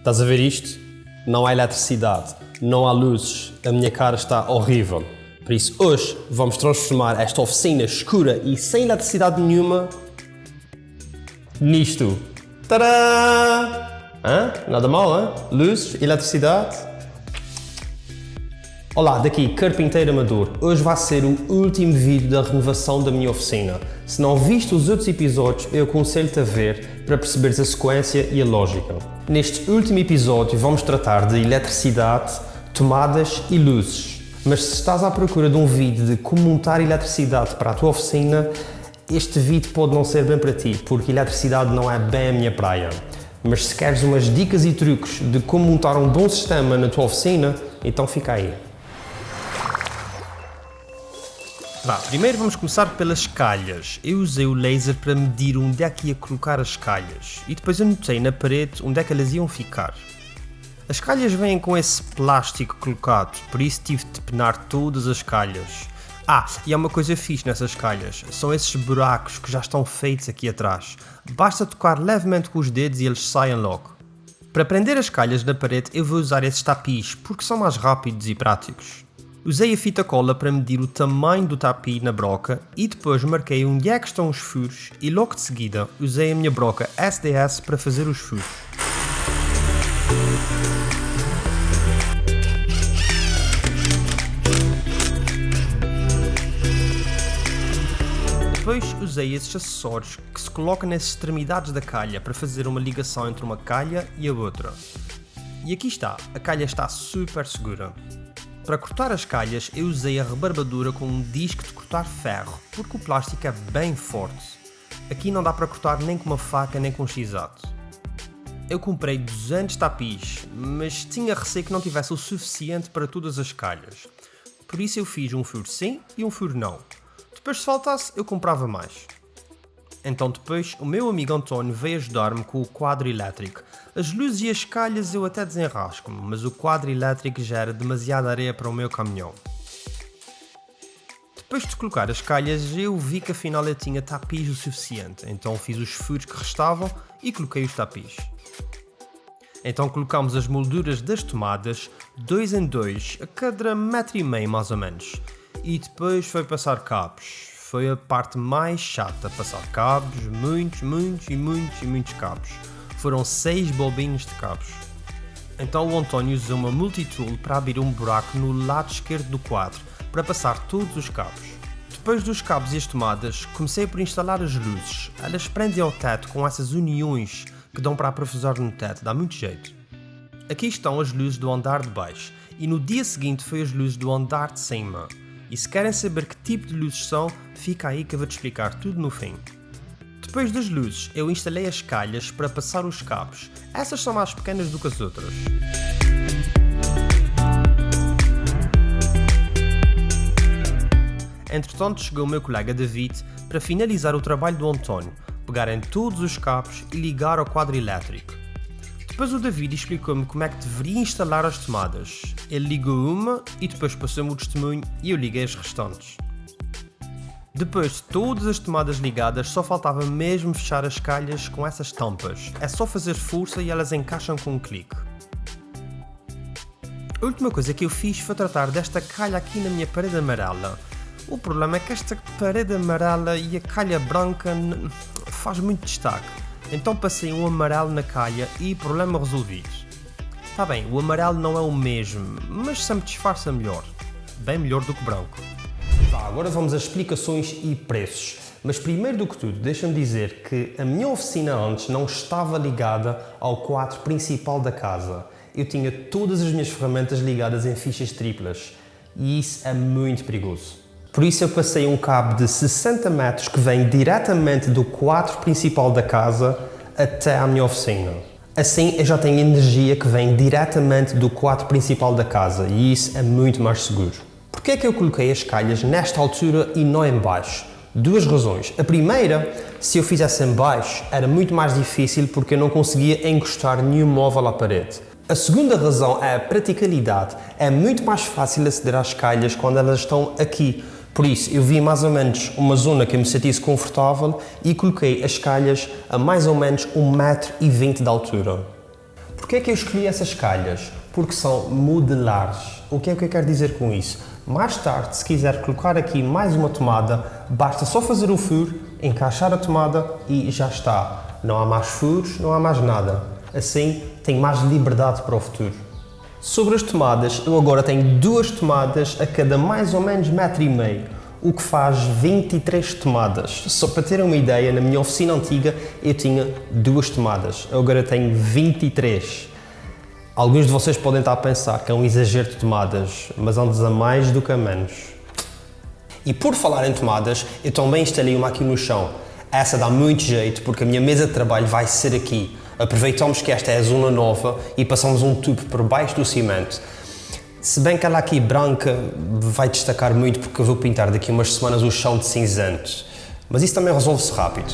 Estás a ver isto? Não há eletricidade, não há luzes, a minha cara está horrível. Por isso, hoje vamos transformar esta oficina escura e sem eletricidade nenhuma nisto. Tadã! Hã? Nada mal, hein? Luzes, eletricidade. Olá, daqui Carpinteiro Amador. Hoje vai ser o último vídeo da renovação da minha oficina. Se não viste os outros episódios, eu aconselho-te a ver para perceberes a sequência e a lógica. Neste último episódio vamos tratar de eletricidade, tomadas e luzes. Mas se estás à procura de um vídeo de como montar eletricidade para a tua oficina, este vídeo pode não ser bem para ti, porque eletricidade não é bem a minha praia. Mas se queres umas dicas e truques de como montar um bom sistema na tua oficina, então fica aí. Primeiro vamos começar pelas calhas. Eu usei o laser para medir onde é que ia colocar as calhas e depois anotei na parede onde é que elas iam ficar. As calhas vêm com esse plástico colocado, por isso tive de penar todas as calhas. E há uma coisa fixe nessas calhas, são esses buracos que já estão feitos aqui atrás. Basta tocar levemente com os dedos e eles saem logo. Para prender as calhas na parede eu vou usar esses tapis porque são mais rápidos e práticos. Usei a fita cola para medir o tamanho do tapi na broca e depois marquei onde é que estão os furos e logo de seguida usei a minha broca SDS para fazer os furos. Depois usei esses acessórios que se colocam nas extremidades da calha para fazer uma ligação entre uma calha e a outra. E aqui está, a calha está super segura. Para cortar as calhas eu usei a rebarbadura com um disco de cortar ferro, porque o plástico é bem forte. Aqui não dá para cortar nem com uma faca nem com um x-ato. Eu comprei 200 tapis, mas tinha receio que não tivesse o suficiente para todas as calhas. Por isso eu fiz um furo sim e um furo não. Depois se faltasse eu comprava mais. Então depois o meu amigo António veio ajudar-me com o quadro elétrico. As luzes e as calhas eu até desenrasco-me, mas o quadro elétrico já era demasiada areia para o meu caminhão. Depois de colocar as calhas eu vi que afinal eu tinha tapis o suficiente, então fiz os furos que restavam e coloquei os tapis. Então colocámos as molduras das tomadas 2 em 2 a cada 1,5 m mais ou menos. E depois foi passar cabos. Foi a parte mais chata, passar cabos, muitos cabos. Foram 6 bobinhos de cabos. Então o António usou uma multitool para abrir um buraco no lado esquerdo do quadro, para passar todos os cabos. Depois dos cabos e as tomadas, comecei por instalar as luzes. Elas prendem ao teto com essas uniões que dão para aprofusar no teto, dá muito jeito. Aqui estão as luzes do andar de baixo, e no dia seguinte foi as luzes do andar de cima. E se querem saber que tipo de luzes são, fica aí que eu vou-te explicar tudo no fim. Depois das luzes, eu instalei as calhas para passar os cabos. Essas são mais pequenas do que as outras. Entretanto, chegou o meu colega David para finalizar o trabalho do António, pegar em todos os cabos e ligar ao quadro elétrico. Depois o David explicou-me como é que deveria instalar as tomadas. Ele ligou uma e depois passou-me o testemunho e eu liguei as restantes. Depois de todas as tomadas ligadas, só faltava mesmo fechar as calhas com essas tampas. É só fazer força e elas encaixam com um clique. A última coisa que eu fiz foi tratar desta calha aqui na minha parede amarela. O problema é que esta parede amarela e a calha branca faz muito destaque. Então passei um amarelo na calha e problema resolvido. Está bem, o amarelo não é o mesmo, mas sempre disfarça melhor. Bem melhor do que branco. Agora vamos às explicações e preços. Mas primeiro do que tudo, deixa-me dizer que a minha oficina antes não estava ligada ao quadro principal da casa. Eu tinha todas as minhas ferramentas ligadas em fichas triplas. E isso é muito perigoso. Por isso eu passei um cabo de 60 metros que vem diretamente do quadro principal da casa até à minha oficina. Assim eu já tenho energia que vem diretamente do quadro principal da casa e isso é muito mais seguro. Porquê é que eu coloquei as calhas nesta altura e não em baixo? Duas razões. A primeira, se eu fizesse em baixo, era muito mais difícil porque eu não conseguia encostar nenhum móvel à parede. A segunda razão é a praticalidade. É muito mais fácil aceder às calhas quando elas estão aqui. Por isso, eu vi mais ou menos uma zona que eu me sentisse confortável e coloquei as calhas a mais ou menos 1,20 m de altura. Porquê é que eu escolhi essas calhas? Porque são modulares. O que é que eu quero dizer com isso? Mais tarde, se quiser colocar aqui mais uma tomada, basta só fazer o furo, encaixar a tomada e já está. Não há mais furos, não há mais nada. Assim, tem mais liberdade para o futuro. Sobre as tomadas, eu agora tenho 2 tomadas a cada mais ou menos 1,5 m, o que faz 23 tomadas. Só para terem uma ideia, na minha oficina antiga eu tinha 2 tomadas, eu agora tenho 23. Alguns de vocês podem estar a pensar que é um exagero de tomadas, mas andas a mais do que a menos. E por falar em tomadas, eu também instalei uma aqui no chão. Essa dá muito jeito porque a minha mesa de trabalho vai ser aqui. Aproveitamos que esta é a zona nova e passamos um tubo por baixo do cimento. Se bem que ela aqui branca vai destacar muito porque eu vou pintar daqui a umas semanas o chão de cinzento. Mas isso também resolve-se rápido.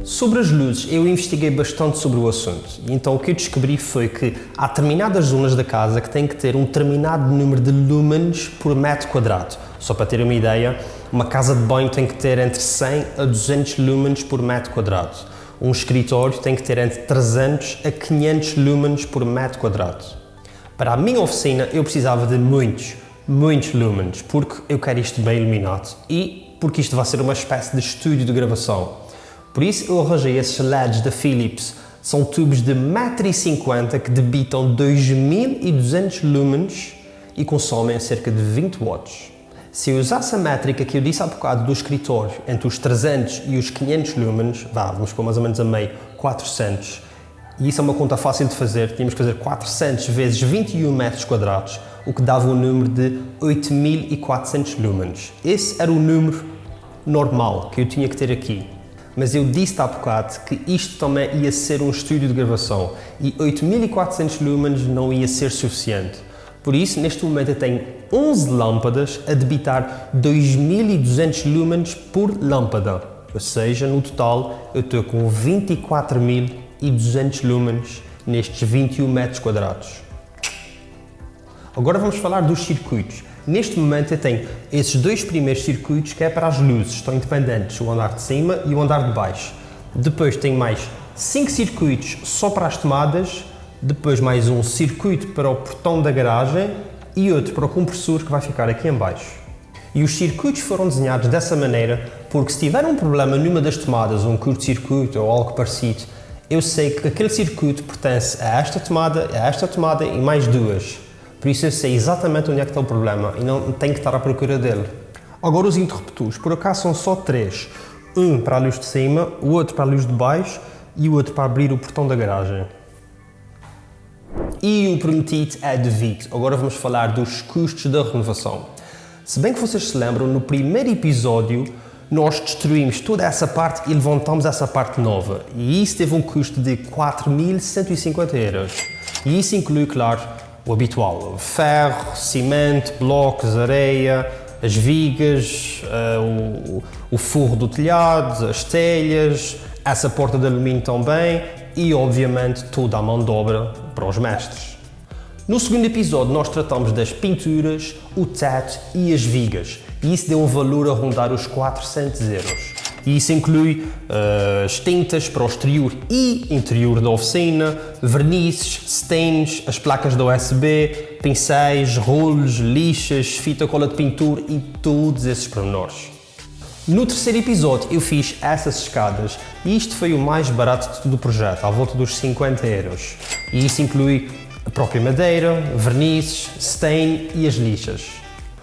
Sobre as luzes, eu investiguei bastante sobre o assunto. Então o que eu descobri foi que há determinadas zonas da casa que têm que ter um determinado número de lumens por metro quadrado. Só para ter uma ideia, uma casa de banho tem que ter entre 100 a 200 lumens por metro quadrado. Um escritório tem que ter entre 300 a 500 lumens por metro quadrado. Para a minha oficina eu precisava de muitos lumens, porque eu quero isto bem iluminado e porque isto vai ser uma espécie de estúdio de gravação. Por isso eu arranjei esses LEDs da Philips. São tubos de 1,50 m que debitam 2200 lumens e consomem cerca de 20 watts. Se eu usasse a métrica que eu disse há bocado do escritório, entre os 300 e os 500 lumens, vamos pôr mais ou menos a meio, 400. E isso é uma conta fácil de fazer, tínhamos que fazer 400 vezes 21 metros quadrados, o que dava um número de 8400 lumens. Esse era o número normal que eu tinha que ter aqui. Mas eu disse há bocado que isto também ia ser um estúdio de gravação e 8400 lumens não ia ser suficiente. Por isso, neste momento eu tenho 11 lâmpadas a debitar 2200 lumens por lâmpada. Ou seja, no total eu estou com 24.200 lumens nestes 21 metros quadrados. Agora vamos falar dos circuitos. Neste momento eu tenho esses 2 primeiros circuitos que é para as luzes, estão independentes, o andar de cima e o andar de baixo. Depois tenho mais 5 circuitos só para as tomadas, depois mais um circuito para o portão da garagem e outro para o compressor que vai ficar aqui em baixo. E os circuitos foram desenhados dessa maneira porque se tiver um problema numa das tomadas, um curto-circuito ou algo parecido, eu sei que aquele circuito pertence a esta tomada e mais 2. Por isso eu sei exatamente onde é que está o problema e não tenho que estar à procura dele. Agora os interruptores, por acaso são só 3. Um para a luz de cima, o outro para a luz de baixo e o outro para abrir o portão da garagem. E o prometido é devido. Agora vamos falar dos custos da renovação. Se bem que vocês se lembram, no primeiro episódio nós destruímos toda essa parte e levantamos essa parte nova. E isso teve um custo de 4.150 euros. E isso inclui, claro, o habitual: ferro, cimento, blocos, areia, as vigas, o forro do telhado, as telhas, essa porta de alumínio também e, obviamente, toda a mão de obra para os mestres. No segundo episódio nós tratamos das pinturas, o teto e as vigas e isso deu um valor a rondar os 400 euros. E isso inclui as tintas para o exterior e interior da oficina, vernizes, stains, as placas da USB, pincéis, rolos, lixas, fita cola de pintura e todos esses pormenores. No terceiro episódio eu fiz essas escadas e isto foi o mais barato de todo o projeto, à volta dos 50 euros. E isso inclui a própria madeira, vernizes, stain e as lixas.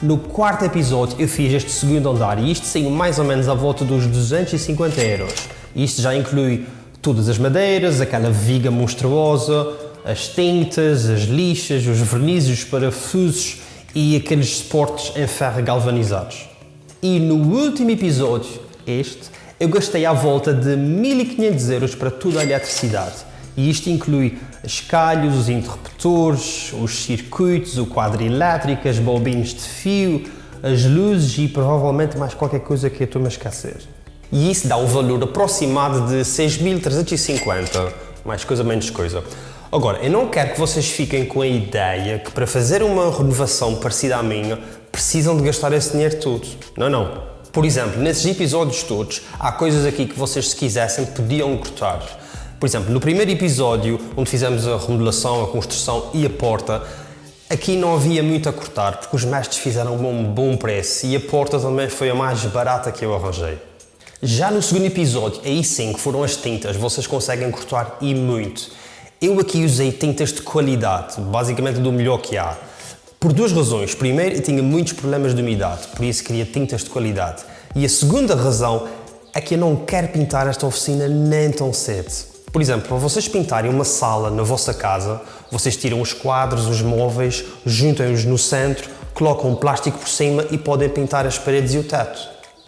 No quarto episódio eu fiz este segundo andar e isto saiu mais ou menos à volta dos 250 euros. Isto já inclui todas as madeiras, aquela viga monstruosa, as tintas, as lixas, os vernizes, os parafusos e aqueles suportes em ferro galvanizados. E no último episódio, eu gastei à volta de 1.500 euros para toda a eletricidade. E isto inclui as calhos, os interruptores, os circuitos, o quadro elétrico, as bobinas de fio, as luzes e provavelmente mais qualquer coisa que eu estou a esquecer. E isso dá um valor aproximado de 6.350, mais coisa menos coisa. Agora, eu não quero que vocês fiquem com a ideia que para fazer uma renovação parecida à minha precisam de gastar esse dinheiro tudo. Não. Por exemplo, nesses episódios todos, há coisas aqui que vocês, se quisessem, podiam cortar. Por exemplo, no primeiro episódio, onde fizemos a remodelação, a construção e a porta, aqui não havia muito a cortar, porque os mestres fizeram um bom preço e a porta também foi a mais barata que eu arranjei. Já no segundo episódio, aí sim que foram as tintas, vocês conseguem cortar e muito. Eu aqui usei tintas de qualidade, basicamente do melhor que há. Por duas razões. Primeiro, eu tinha muitos problemas de umidade, por isso queria tintas de qualidade. E a segunda razão é que eu não quero pintar esta oficina nem tão cedo. Por exemplo, para vocês pintarem uma sala na vossa casa, vocês tiram os quadros, os móveis, juntem-os no centro, colocam um plástico por cima e podem pintar as paredes e o teto.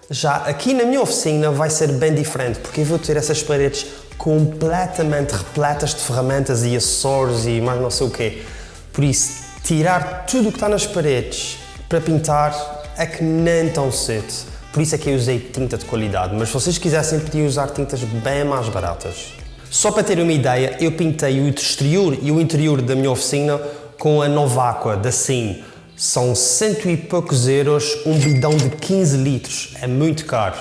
Já aqui na minha oficina vai ser bem diferente, porque eu vou ter essas paredes completamente repletas de ferramentas e acessórios e mais não sei o quê. Por isso, tirar tudo o que está nas paredes para pintar é que nem tão cedo. Por isso é que eu usei tinta de qualidade, mas se vocês quisessem podiam usar tintas bem mais baratas. Só para ter uma ideia, eu pintei o exterior e o interior da minha oficina com a Novaqua da Sim. São 100 e poucos euros, um bidão de 15 litros, é muito caro.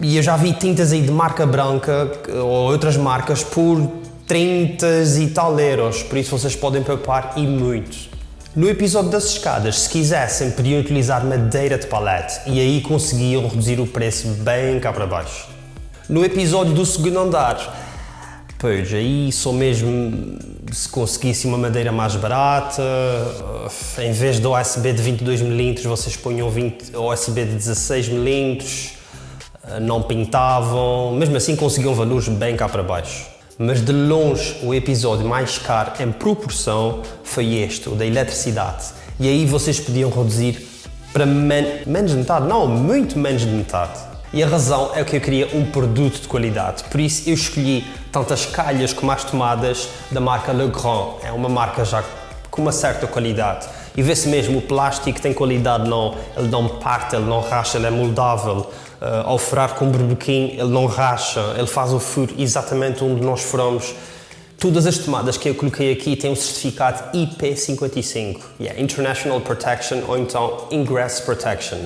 E eu já vi tintas aí de marca branca ou outras marcas por 30 e tal euros, por isso vocês podem poupar e muito. No episódio das escadas, se quisessem, podiam utilizar madeira de palete e aí conseguiam reduzir o preço bem cá para baixo. No episódio do segundo andar, pois aí só mesmo se conseguisse uma madeira mais barata, em vez do OSB de 22mm, vocês ponham OSB de 16mm, não pintavam, mesmo assim conseguiam valores bem cá para baixo. Mas de longe o episódio mais caro em proporção foi este, o da eletricidade. E aí vocês podiam reduzir para menos de metade, não, muito menos de metade. E a razão é que eu queria um produto de qualidade, por isso eu escolhi tanto as calhas como as tomadas da marca Legrand. É uma marca já com uma certa qualidade. E vê-se mesmo, o plástico tem qualidade, não, ele não parte, ele não racha, ele é moldável. Ao furar com berbequim, ele não racha, ele faz o furo exatamente onde nós furamos. Todas as tomadas que eu coloquei aqui têm um certificado IP55, International Protection ou então Ingress Protection.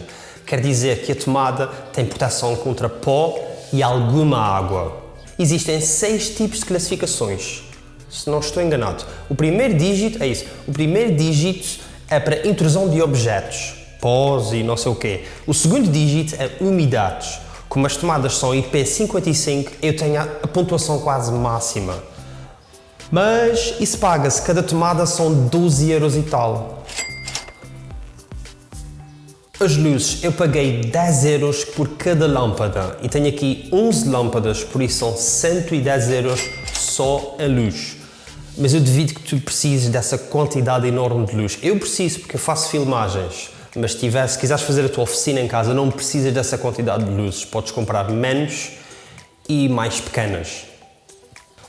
Quer dizer que a tomada tem proteção contra pó e alguma água. Existem 6 tipos de classificações, se não estou enganado. O primeiro dígito é isso. O primeiro dígito é para intrusão de objetos, pós e não sei o quê. O segundo dígito é umidades. Como as tomadas são IP55, eu tenho a pontuação quase máxima. Mas isso paga-se, cada tomada são 12 euros e tal. As luzes, eu paguei 10 euros por cada lâmpada e tenho aqui 11 lâmpadas, por isso são 110 euros só a luz. Mas eu duvido que tu precises dessa quantidade enorme de luz. Eu preciso porque eu faço filmagens, mas se quiseres fazer a tua oficina em casa, não precisas dessa quantidade de luzes. Podes comprar menos e mais pequenas.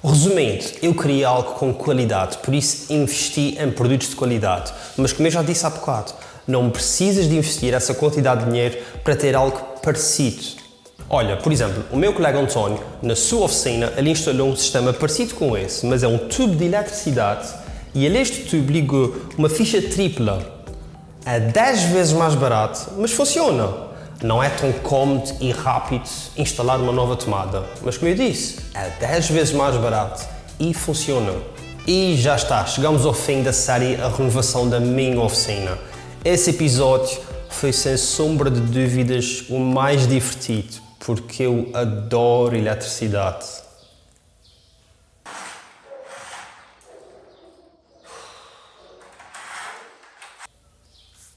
Resumindo, eu queria algo com qualidade, por isso investi em produtos de qualidade. Mas como eu já disse há bocado, não precisas de investir essa quantidade de dinheiro para ter algo parecido. Olha, por exemplo, o meu colega António, na sua oficina, ele instalou um sistema parecido com esse, mas é um tubo de eletricidade e ele este tubo ligou uma ficha tripla. É 10 vezes mais barato, mas funciona. Não é tão cómodo e rápido instalar uma nova tomada, mas como eu disse, é 10 vezes mais barato e funciona. E já está, chegamos ao fim da série A Renovação da Minha Oficina. Esse episódio foi sem sombra de dúvidas o mais divertido, porque eu adoro eletricidade.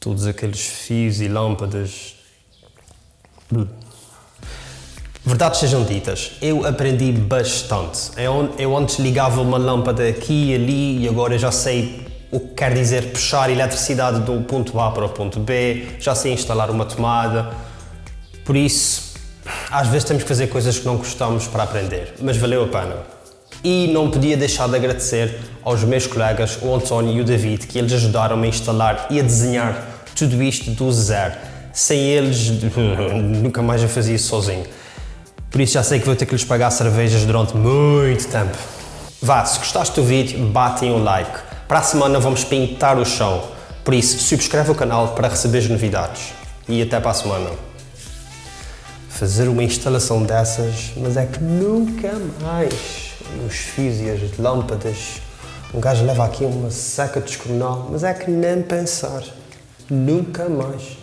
Todos aqueles fios e lâmpadas. Verdades sejam ditas, eu aprendi bastante. Eu antes ligava uma lâmpada aqui e ali e agora já sei o que quer dizer puxar eletricidade do ponto A para o ponto B, já sei instalar uma tomada. Por isso, às vezes temos que fazer coisas que não gostamos para aprender, mas valeu a pena. E não podia deixar de agradecer aos meus colegas, o António e o David, que eles ajudaram-me a instalar e a desenhar tudo isto do zero. Sem eles, nunca mais eu fazia isso sozinho. Por isso já sei que vou ter que lhes pagar cervejas durante muito tempo. Vá, se gostaste do vídeo, bate em um like. Para a semana vamos pintar o chão. Por isso, subscreve o canal para receber as novidades. E até para a semana. Fazer uma instalação dessas, mas é que nunca mais. Os fios e as lâmpadas. Um gajo leva aqui uma seca de descomunal, mas é que nem pensar. Nunca mais.